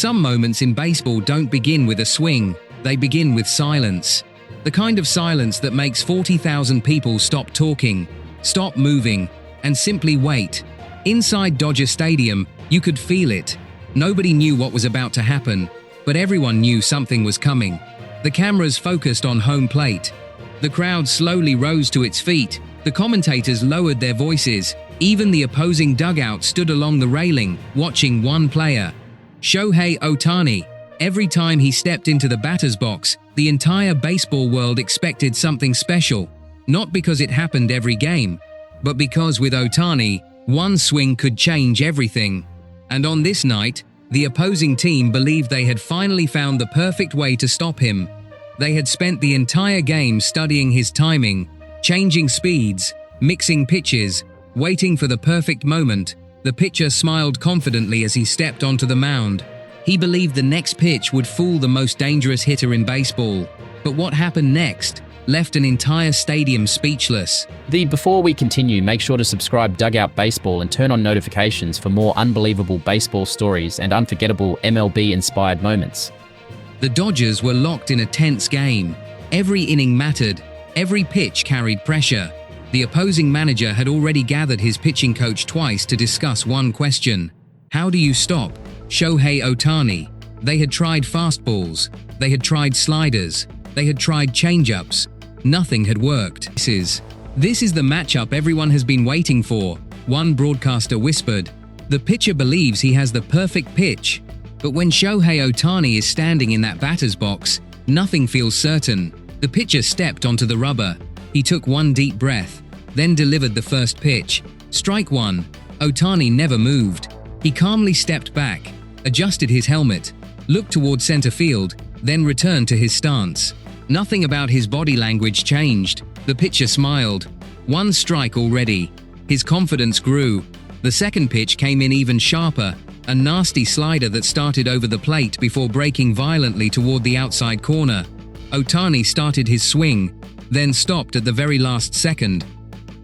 Some moments in baseball don't begin with a swing, they begin with silence. The kind of silence that makes 40,000 people stop talking, stop moving, and simply wait. Inside Dodger Stadium, you could feel it. Nobody knew what was about to happen, but everyone knew something was coming. The cameras focused on home plate. The crowd slowly rose to its feet. The commentators lowered their voices. Even the opposing dugout stood along the railing, watching one player. Shohei Ohtani. Every time he stepped into the batter's box, the entire baseball world expected something special. Not because it happened every game, but because with Ohtani, one swing could change everything. And on this night, the opposing team believed they had finally found the perfect way to stop him. They had spent the entire game studying his timing, changing speeds, mixing pitches, waiting for the perfect moment. The pitcher smiled confidently as he stepped onto the mound. He believed the next pitch would fool the most dangerous hitter in baseball. But what happened next left an entire stadium speechless. Before we continue, make sure to subscribe Dugout Baseball and turn on notifications for more unbelievable baseball stories and unforgettable MLB-inspired moments. The Dodgers were locked in a tense game. Every inning mattered. Every pitch carried pressure. The opposing manager had already gathered his pitching coach twice to discuss one question. How do you stop Shohei Ohtani? They had tried fastballs. They had tried sliders. They had tried changeups. Nothing had worked. This is the matchup everyone has been waiting for, one broadcaster whispered. The pitcher believes he has the perfect pitch. But when Shohei Ohtani is standing in that batter's box, nothing feels certain. The pitcher stepped onto the rubber. He took one deep breath, then delivered the first pitch. Strike one. Ohtani never moved. He calmly stepped back, adjusted his helmet, looked toward center field, then returned to his stance. Nothing about his body language changed. The pitcher smiled. One strike already. His confidence grew. The second pitch came in even sharper, a nasty slider that started over the plate before breaking violently toward the outside corner. Ohtani started his swing, then stopped at the very last second.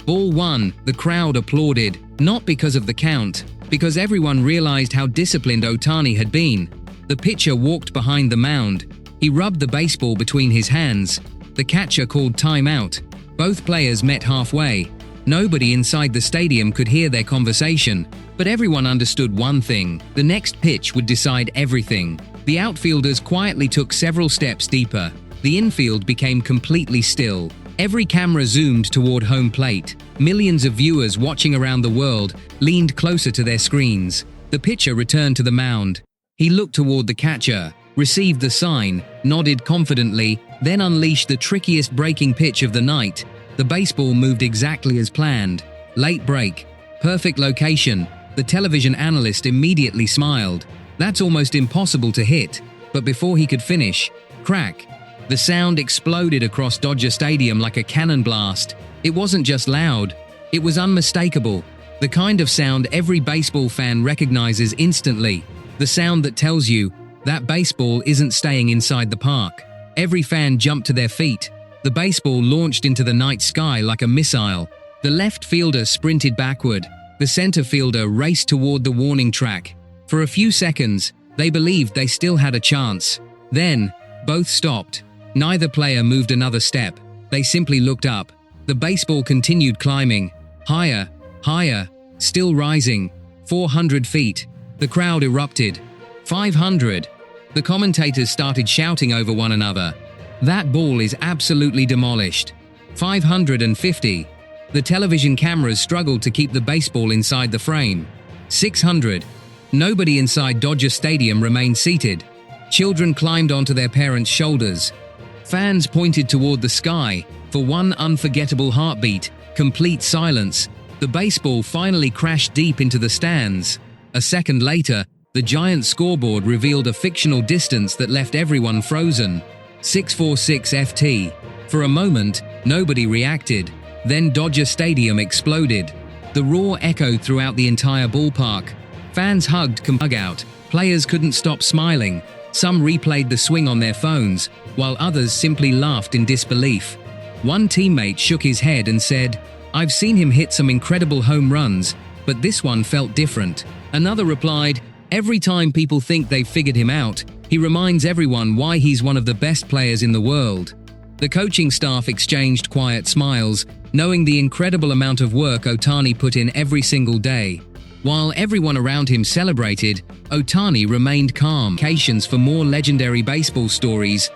Ball one. The crowd applauded, not because of the count, because everyone realized how disciplined Ohtani had been. The pitcher walked behind the mound. He rubbed the baseball between his hands. The catcher called timeout. Both players met halfway. Nobody inside the stadium could hear their conversation, but everyone understood one thing: the next pitch would decide everything. The outfielders quietly took several steps deeper. The infield became completely still. Every camera zoomed toward home plate. Millions of viewers watching around the world leaned closer to their screens. The pitcher returned to the mound. He looked toward the catcher, received the sign, nodded confidently, then unleashed the trickiest breaking pitch of the night. The baseball moved exactly as planned. Late break. Perfect location. The television analyst immediately smiled. That's almost impossible to hit. But before he could finish, crack. The sound exploded across Dodger Stadium like a cannon blast. It wasn't just loud, it was unmistakable. The kind of sound every baseball fan recognizes instantly. The sound that tells you that baseball isn't staying inside the park. Every fan jumped to their feet. The baseball launched into the night sky like a missile. The left fielder sprinted backward. The center fielder raced toward the warning track. For a few seconds, they believed they still had a chance. Then, both stopped. Neither player moved another step. They simply looked up. The baseball continued climbing. Higher, higher, still rising. 400 feet. The crowd erupted. 500. The commentators started shouting over one another. That ball is absolutely demolished. 550. The television cameras struggled to keep the baseball inside the frame. 600. Nobody inside Dodger Stadium remained seated. Children climbed onto their parents' shoulders. Fans pointed toward the sky for one unforgettable heartbeat. Complete silence. The baseball finally crashed deep into the stands. A second later, the giant scoreboard revealed a fictional distance that left everyone frozen. 646 FT. For a moment, nobody reacted. Then Dodger Stadium exploded. The roar echoed throughout the entire ballpark. Fans hugged dugout. Players couldn't stop smiling. Some replayed the swing on their phones, while others simply laughed in disbelief. One teammate shook his head and said, "I've seen him hit some incredible home runs, but this one felt different." Another replied, Every time people think they've figured him out, he reminds everyone why he's one of the best players in the world. The coaching staff exchanged quiet smiles, knowing the incredible amount of work Ohtani put in every single day. While everyone around him celebrated, Ohtani remained calm. For more legendary baseball stories,